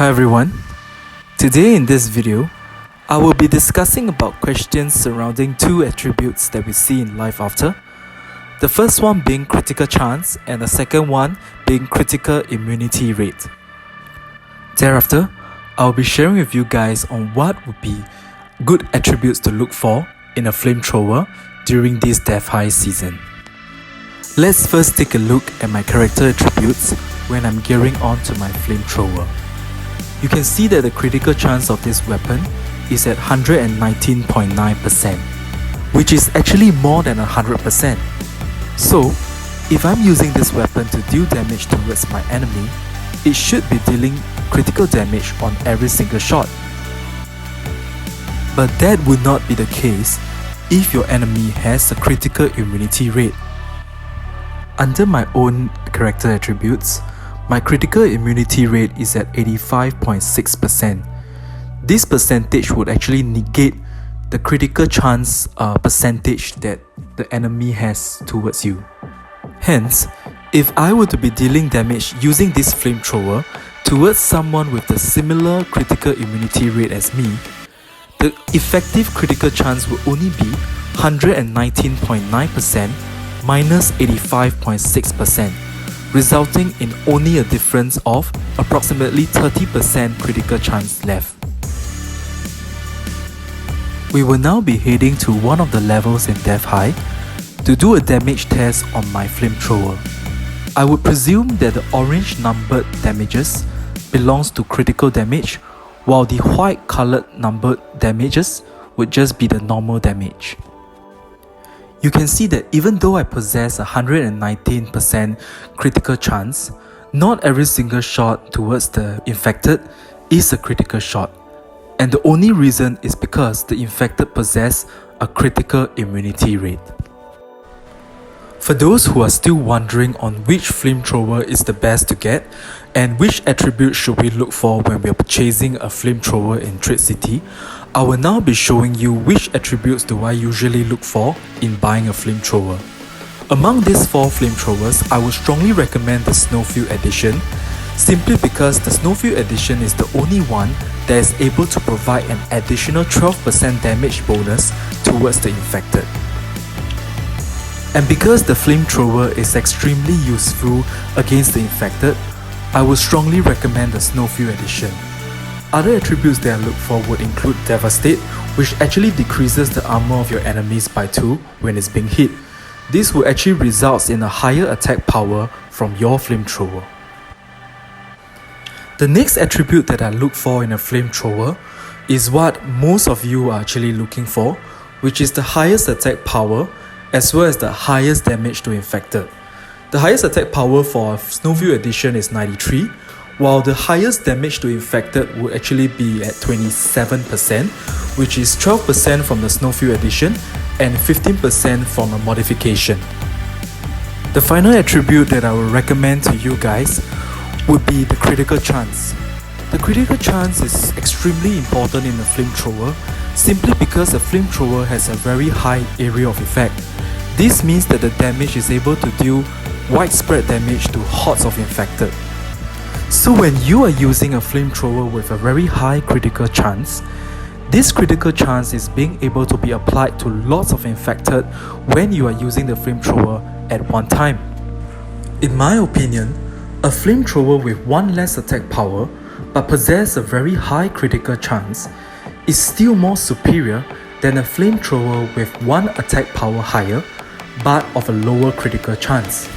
Hi everyone. Today in this video, I will be discussing about questions surrounding two attributes that we see in LifeAfter. The first one being critical chance and the second one being critical immunity rate. Thereafter, I'll be sharing with you guys on what would be good attributes to look for in a flamethrower during this death high season. Let's first take a look at my character attributes when I'm gearing on to my flamethrower. You can see that the critical chance of this weapon is at 119.9%, which is actually more than 100%. So, if I'm using this weapon to deal damage towards my enemy, it should be dealing critical damage on every single shot. But that would not be the case if your enemy has a critical immunity rate. Under my own character attributes, my critical immunity rate is at 85.6%. This percentage would actually negate the critical chance percentage that the enemy has towards you. Hence, if I were to be dealing damage using this flamethrower towards someone with a similar critical immunity rate as me, the effective critical chance would only be 119.9% minus 85.6%, resulting in only a difference of approximately 30% critical chance left. We will now be heading to one of the levels in Death High to do a damage test on my flamethrower. I would presume that the orange numbered damages belongs to critical damage, while the white colored numbered damages would just be the normal damage. You can see that even though I possess 119% critical chance, not every single shot towards the infected is a critical shot. And the only reason is because the infected possess a critical immunity rate. For those who are still wondering on which flamethrower is the best to get and which attributes should we look for when we are purchasing a flamethrower in Trade City, I will now be showing you which attributes do I usually look for in buying a flamethrower. Among these 4 flamethrowers, I would strongly recommend the Snowfield Edition, simply because the Snowfield Edition is the only one that is able to provide an additional 12% damage bonus towards the infected. And because the flamethrower is extremely useful against the infected, I would strongly recommend the Snowfield Edition. Other attributes that I look for would include Devastate, which actually decreases the armor of your enemies by 2 when it's being hit. This will actually result in a higher attack power from your flamethrower. The next attribute that I look for in a flamethrower is what most of you are actually looking for, which is the highest attack power as well as the highest damage to infected. The highest attack power for Snowfield Edition is 93, while the highest damage to infected would actually be at 27%, which is 12% from the Snowfield Edition and 15% from a modification. The final attribute that I will recommend to you guys would be the critical chance. The critical chance is extremely important in a flamethrower simply because a flamethrower has a very high area of effect. This means that the damage is able to deal widespread damage to hordes of infected. So when you are using a flamethrower with a very high critical chance, this critical chance is being able to be applied to lots of infected when you are using the flamethrower at one time. In my opinion, a flamethrower with one less attack power but possess a very high critical chance is still more superior than a flamethrower with one attack power higher but of a lower critical chance.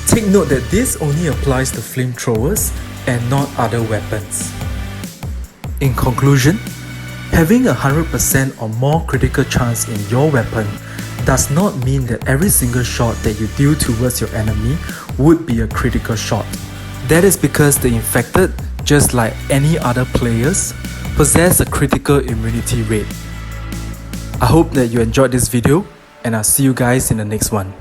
Take note that this only applies to flamethrowers and not other weapons. In conclusion, having 100% or more critical chance in your weapon does not mean that every single shot that you deal towards your enemy would be a critical shot. That is because the infected, just like any other players, possess a critical immunity rate. I hope that you enjoyed this video, and I'll see you guys in the next one.